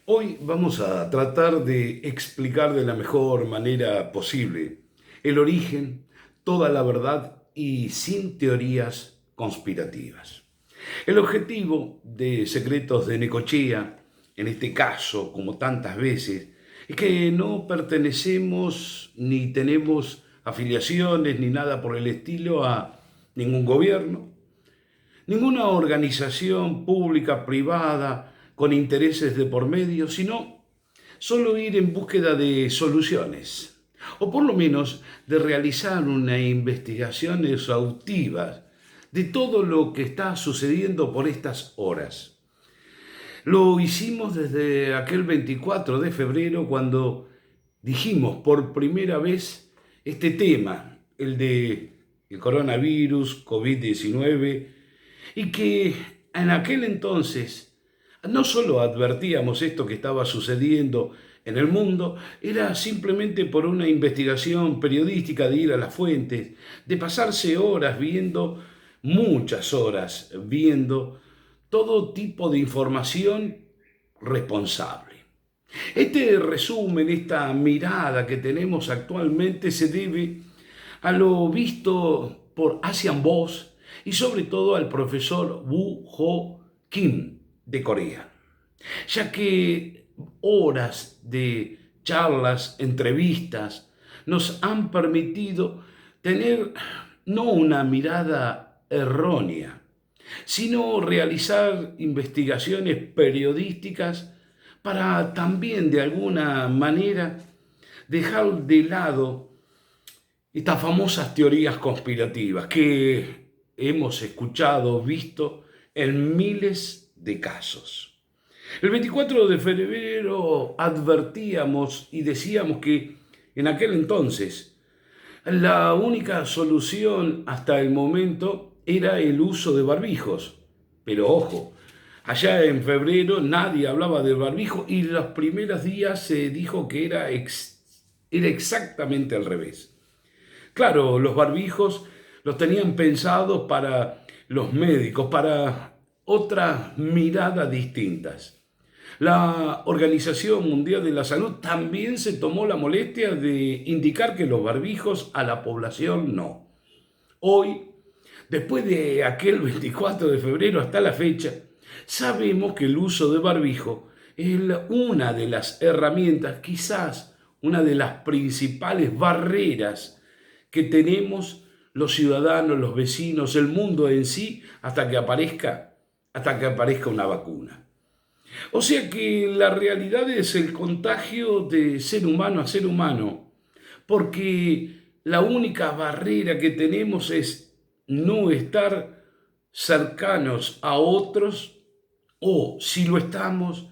Hoy vamos a tratar de explicar de la mejor manera posible el origen, toda la verdad y sin teorías conspirativas. El objetivo de Secretos de Necochea, en este caso, como tantas veces, es que no pertenecemos ni tenemos afiliaciones ni nada por el estilo a ningún gobierno, ninguna organización pública, privada, con intereses de por medio, sino solo ir en búsqueda de soluciones, o por lo menos de realizar una investigación exhaustiva de todo lo que está sucediendo por estas horas. Lo hicimos desde aquel 24 de febrero cuando dijimos por primera vez este tema, el de el coronavirus, COVID-19, y que en aquel entonces no solo advertíamos esto que estaba sucediendo en el mundo, era simplemente por una investigación periodística de ir a las fuentes, de pasarse horas viendo, muchas horas viendo todo tipo de información responsable. Este resumen, esta mirada que tenemos actualmente se debe a lo visto por Asian Boss y sobre todo al profesor Woo Ho Kim de Corea, ya que horas de charlas, entrevistas, nos han permitido tener no una mirada errónea, sino realizar investigaciones periodísticas para también de alguna manera dejar de lado estas famosas teorías conspirativas que hemos escuchado, visto en miles de casos. El 24 de febrero advertíamos y decíamos que en aquel entonces la única solución hasta el momento era el uso de barbijos. Pero ojo, allá en febrero nadie hablaba de barbijo y los primeros días se dijo que era exactamente al revés. Claro, los barbijos los tenían pensados para los médicos, para otras miradas distintas. La Organización Mundial de la Salud también se tomó la molestia de indicar que los barbijos a la población no. Hoy, después de aquel 24 de febrero hasta la fecha, sabemos que el uso de barbijo es una de las herramientas, quizás una de las principales barreras que tenemos los ciudadanos, los vecinos, el mundo en sí, hasta que aparezca una vacuna. O sea que la realidad es el contagio de ser humano a ser humano, porque la única barrera que tenemos es no estar cercanos a otros, o si lo estamos,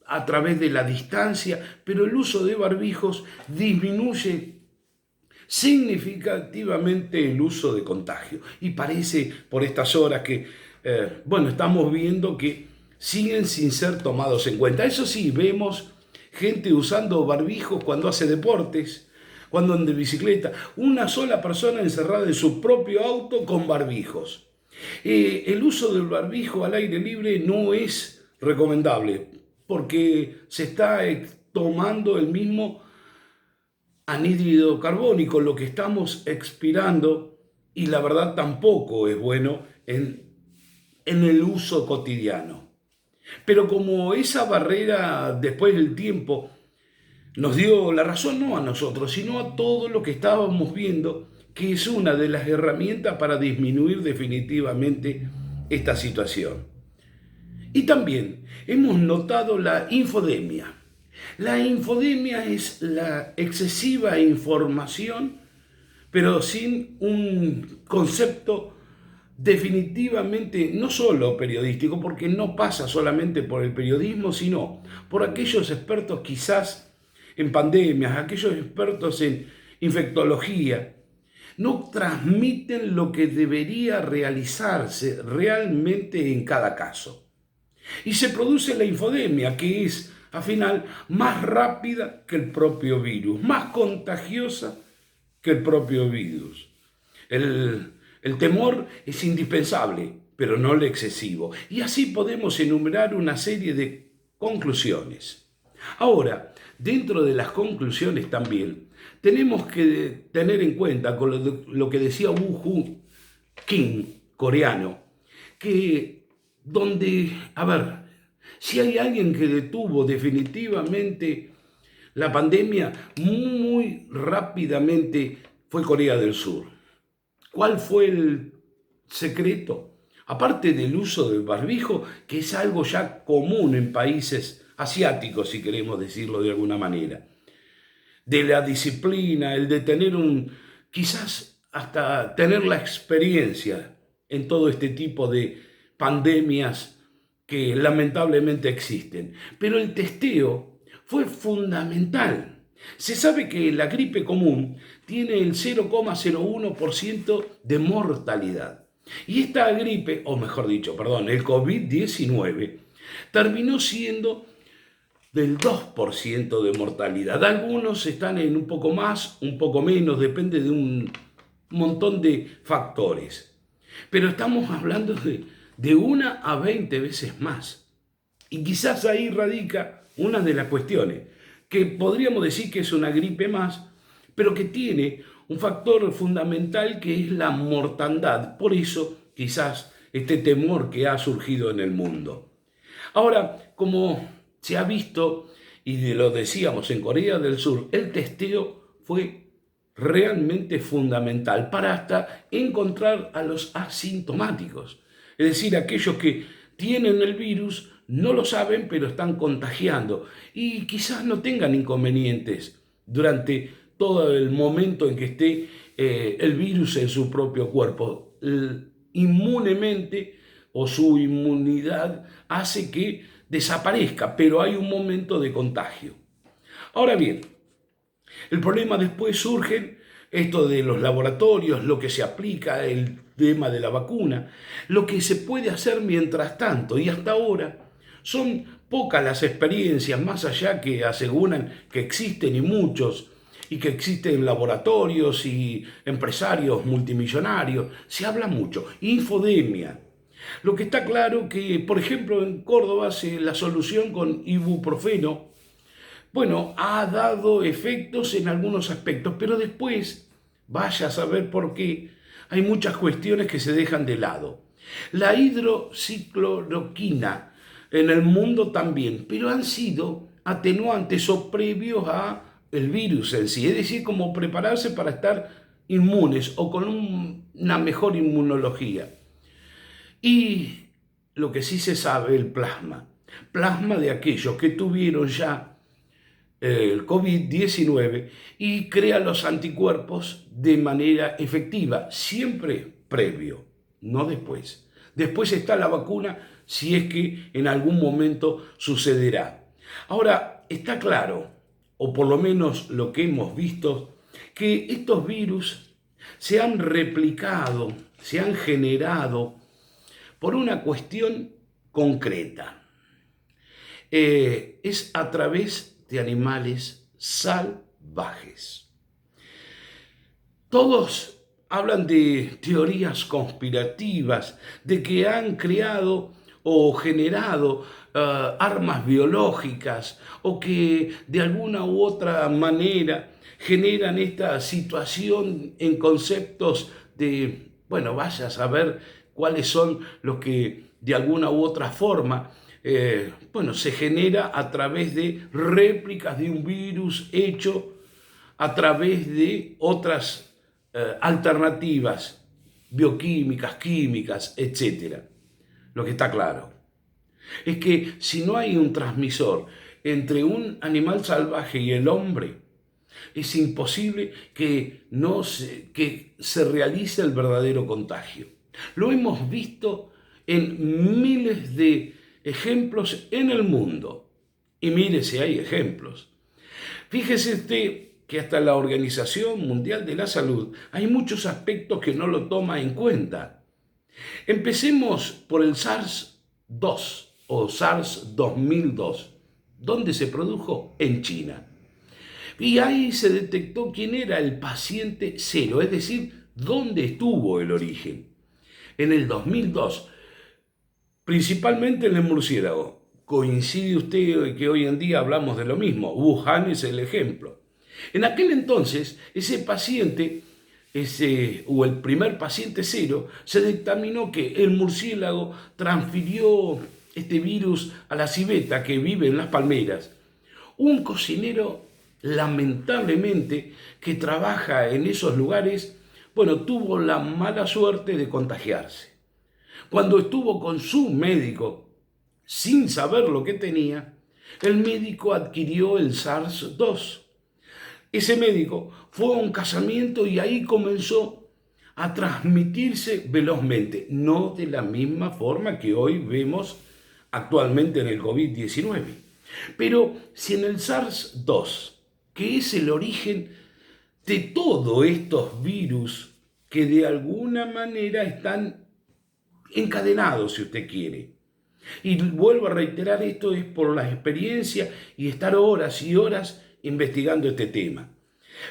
a través de la distancia, pero el uso de barbijos disminuye significativamente el uso de contagio. Y parece por estas horas que, estamos viendo que siguen sin ser tomados en cuenta. Eso sí, vemos gente usando barbijos cuando hace deportes, cuando anda en bicicleta. Una sola persona encerrada en su propio auto con barbijos. El uso del barbijo al aire libre no es recomendable porque se está tomando el mismo anhídrido carbónico, lo que estamos expirando, y la verdad tampoco es bueno en el uso cotidiano. Pero como esa barrera después del tiempo nos dio la razón, no a nosotros, sino a todo lo que estábamos viendo, que es una de las herramientas para disminuir definitivamente esta situación. Y también hemos notado la infodemia. La infodemia es la excesiva información, pero sin un concepto definitivamente no solo periodístico, porque no pasa solamente por el periodismo, sino por aquellos expertos quizás en pandemias, aquellos expertos en infectología, no transmiten lo que debería realizarse realmente en cada caso. Y se produce la infodemia, que es, al final, más rápida que el propio virus, más contagiosa que el propio virus. El temor es indispensable, pero no el excesivo. Y así podemos enumerar una serie de conclusiones. Ahora, dentro de las conclusiones también, tenemos que tener en cuenta con lo que decía Woo Kim, coreano, que a ver, si hay alguien que detuvo definitivamente la pandemia muy rápidamente fue Corea del Sur. ¿Cuál fue el secreto? Aparte del uso del barbijo, que es algo ya común en países asiáticos, si queremos decirlo de alguna manera, de la disciplina, el de tener quizás hasta tener la experiencia en todo este tipo de pandemias que lamentablemente existen. Pero el testeo fue fundamental. Se sabe que la gripe común tiene el 0,01% de mortalidad. Y esta gripe, o mejor dicho, perdón, el COVID-19, terminó siendo del 2% de mortalidad. Algunos están en un poco más, un poco menos, depende de un montón de factores. Pero estamos hablando de 1 a 20 veces más. Y quizás ahí radica una de las cuestiones, que podríamos decir que es una gripe más, pero que tiene un factor fundamental que es la mortandad. Por eso quizás este temor que ha surgido en el mundo. Ahora, como se ha visto, y lo decíamos en Corea del Sur, el testeo fue realmente fundamental para hasta encontrar a los asintomáticos. Es decir, aquellos que tienen el virus, no lo saben, pero están contagiando y quizás no tengan inconvenientes durante todo el momento en que esté el virus en su propio cuerpo. Inmunemente o su inmunidad hace que desaparezca, pero hay un momento de contagio. Ahora bien, el problema después surge esto de los laboratorios, lo que se aplica, el tema de la vacuna, lo que se puede hacer mientras tanto, y hasta ahora son pocas las experiencias, más allá que aseguran que existen y muchos, y que existen laboratorios y empresarios multimillonarios, se habla mucho, infodemia. Lo que está claro que, por ejemplo, en Córdoba la solución con ibuprofeno, bueno, ha dado efectos en algunos aspectos, pero después, vaya a saber por qué, hay muchas cuestiones que se dejan de lado. La hidroxicloroquina en el mundo también, pero han sido atenuantes o previos a el virus en sí, es decir, como prepararse para estar inmunes o con una mejor inmunología. Y lo que sí se sabe, el plasma de aquellos que tuvieron ya el COVID-19 y crea los anticuerpos de manera efectiva, siempre previo, no después. Después está la vacuna, si es que en algún momento sucederá. Ahora, está claro, o por lo menos lo que hemos visto, que estos virus se han replicado, se han generado por una cuestión concreta. Es a través de animales salvajes. Todos hablan de teorías conspirativas, de que han creado o generado armas biológicas o que de alguna u otra manera generan esta situación en conceptos de, bueno, vaya a saber cuáles son los que de alguna u otra forma se genera a través de réplicas de un virus hecho a través de otras alternativas bioquímicas, químicas, etc. Lo que está claro es que si no hay un transmisor entre un animal salvaje y el hombre, es imposible que se realice el verdadero contagio. Lo hemos visto en miles de ejemplos en el mundo. Y mire si hay ejemplos. Fíjese usted que hasta la Organización Mundial de la Salud hay muchos aspectos que no lo toma en cuenta. Empecemos por el SARS-2 o SARS-2002. ¿Dónde se produjo? En China. Y ahí se detectó quién era el paciente cero, es decir, dónde estuvo el origen. En el 2002, principalmente en el murciélago, coincide usted que hoy en día hablamos de lo mismo. Wuhan es el ejemplo. En aquel entonces, ese paciente, o el primer paciente cero, se dictaminó que el murciélago transfirió este virus a la civeta que vive en las palmeras. Un cocinero, lamentablemente, que trabaja en esos lugares, bueno, tuvo la mala suerte de contagiarse. Cuando estuvo con su médico, sin saber lo que tenía, el médico adquirió el SARS-2. Ese médico fue a un casamiento y ahí comenzó a transmitirse velozmente, no de la misma forma que hoy vemos actualmente en el COVID-19. Pero si en el SARS-2, que es el origen de todos estos virus que de alguna manera están encadenados, si usted quiere. Y vuelvo a reiterar, esto es por la experiencia y estar horas y horas investigando este tema.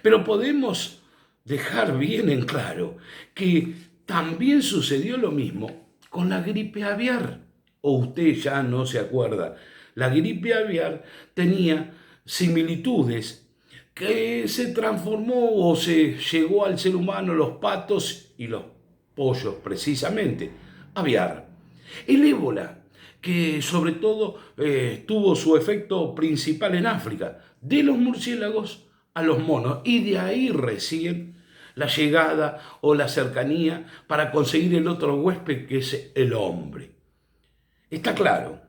Pero podemos dejar bien en claro que también sucedió lo mismo con la gripe aviar. O usted ya no se acuerda. La gripe aviar tenía similitudes que se transformó o se llegó al ser humano, los patos y los pollos precisamente, aviar. El ébola, que sobre todo tuvo su efecto principal en África, de los murciélagos a los monos, y de ahí recién la llegada o la cercanía para conseguir el otro huésped que es el hombre. Está claro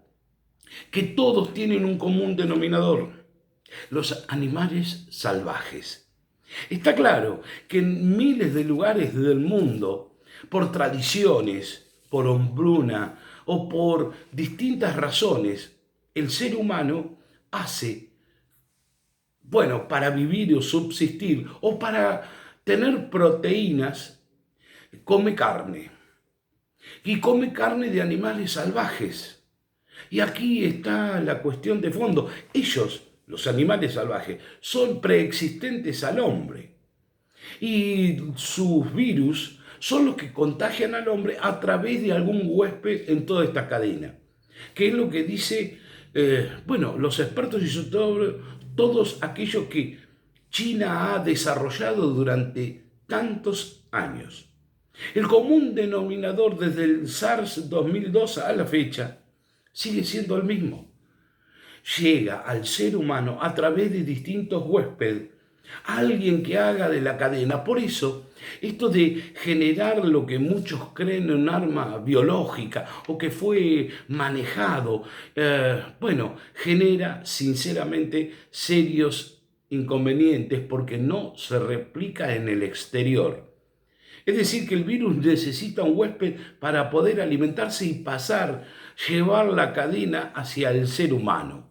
que todos tienen un común denominador: los animales salvajes. Está claro que en miles de lugares del mundo, por tradiciones, por hombruna o por distintas razones, el ser humano hace, bueno, para vivir o subsistir o para tener proteínas, come carne. Y come carne de animales salvajes. Y aquí está la cuestión de fondo. Ellos, los animales salvajes, son preexistentes al hombre. Y sus virus son los que contagian al hombre a través de algún huésped en toda esta cadena. Que es lo que dice, los expertos y sobre todo todos aquellos que China ha desarrollado durante tantos años. El común denominador desde el SARS 2002 a la fecha sigue siendo el mismo. Llega al ser humano a través de distintos huéspedes, alguien que haga de la cadena. Por eso, esto de generar lo que muchos creen un arma biológica o que fue manejado, genera sinceramente serios inconvenientes porque no se replica en el exterior. Es decir, que el virus necesita un huésped para poder alimentarse y pasar, llevar la cadena hacia el ser humano.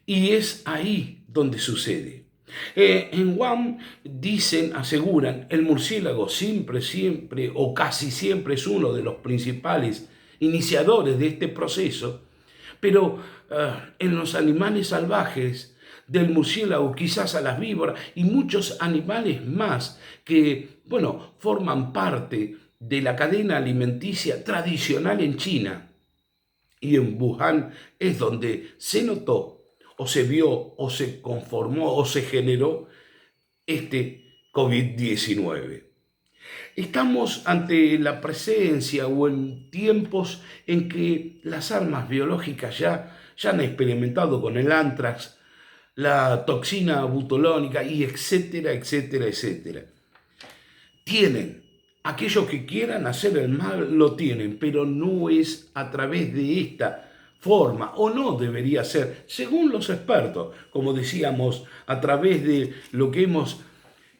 Y es ahí donde sucede. En Wuhan aseguran, el murciélago siempre o casi siempre es uno de los principales iniciadores de este proceso, pero en los animales salvajes, del murciélago quizás a las víboras y muchos animales más que, forman parte de la cadena alimenticia tradicional en China. Y en Wuhan es donde se notó, o se vio, o se conformó, o se generó este COVID-19. Estamos ante la presencia o en tiempos en que las armas biológicas ya han experimentado con el anthrax, la toxina butolónica y etcétera, etcétera, etcétera. Aquellos que quieran hacer el mal lo tienen, pero no es a través de esta forma, o no debería ser, según los expertos, como decíamos, a través de lo que hemos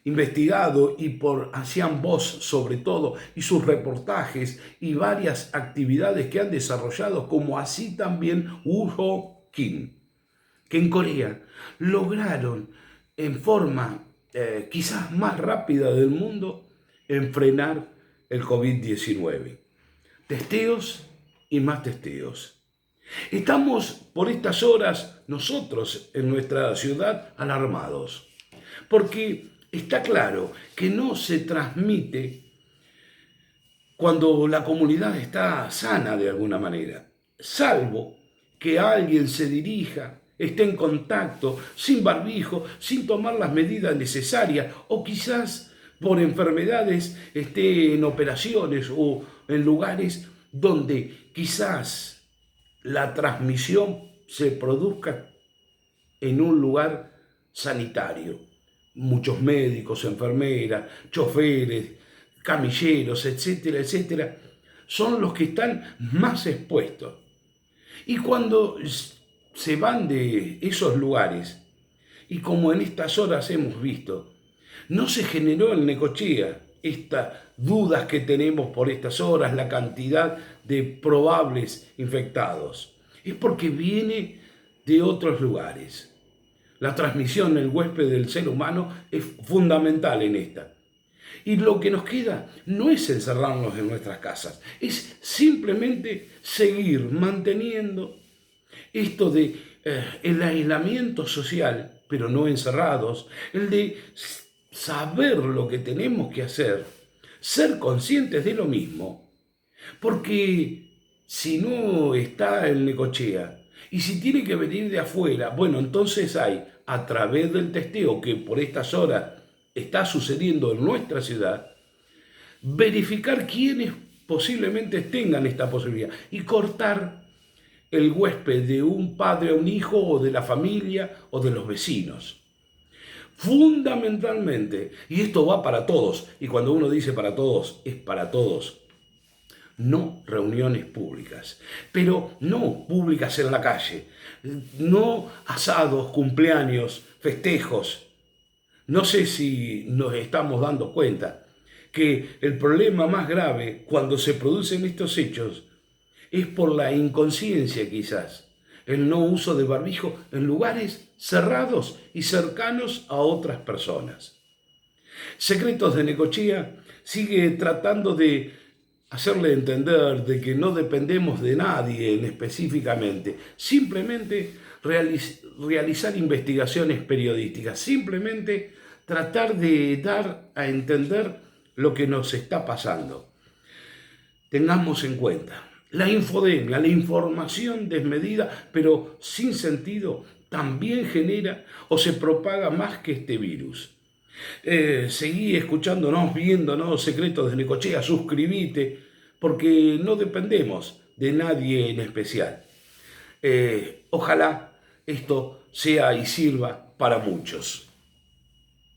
investigado y por Asian Boss sobre todo, y sus reportajes y varias actividades que han desarrollado, como así también Woo Kim, que en Corea lograron en forma quizás más rápida del mundo en frenar el COVID-19. Testeos y más testeos. Estamos por estas horas nosotros en nuestra ciudad alarmados, porque está claro que no se transmite cuando la comunidad está sana de alguna manera, salvo que alguien se dirija, esté en contacto, sin barbijo, sin tomar las medidas necesarias, o quizás por enfermedades esté en operaciones o en lugares donde quizás la transmisión se produzca en un lugar sanitario. Muchos médicos, enfermeras, choferes, camilleros, etcétera, etcétera, son los que están más expuestos. Y cuando se van de esos lugares, y como en estas horas hemos visto, no se generó en Necochea estas dudas que tenemos por estas horas, la cantidad de probables infectados. Es porque viene de otros lugares. La transmisión del huésped del ser humano es fundamental en esta. Y lo que nos queda no es encerrarnos en nuestras casas, es simplemente seguir manteniendo esto de el aislamiento social, pero no encerrados, el de saber lo que tenemos que hacer, ser conscientes de lo mismo, porque si no está en Necochea y si tiene que venir de afuera, bueno, entonces hay, a través del testeo que por estas horas está sucediendo en nuestra ciudad, verificar quiénes posiblemente tengan esta posibilidad y cortar el huésped de un padre a un hijo o de la familia o de los vecinos. Fundamentalmente, y esto va para todos, y cuando uno dice para todos, es para todos, no reuniones públicas, pero no públicas en la calle, no asados, cumpleaños, festejos. No sé si nos estamos dando cuenta que el problema más grave cuando se producen estos hechos es por la inconsciencia quizás, el no uso de barbijo en lugares cerrados y cercanos a otras personas. Secretos de Necochea sigue tratando de hacerle entender de que no dependemos de nadie específicamente, simplemente realizar investigaciones periodísticas, simplemente tratar de dar a entender lo que nos está pasando. Tengamos en cuenta, la infodemia, la información desmedida, pero sin sentido, también genera o se propaga más que este virus. Seguí escuchándonos, viéndonos, Secretos de Necochea, suscribite, porque no dependemos de nadie en especial. Ojalá esto sea y sirva para muchos.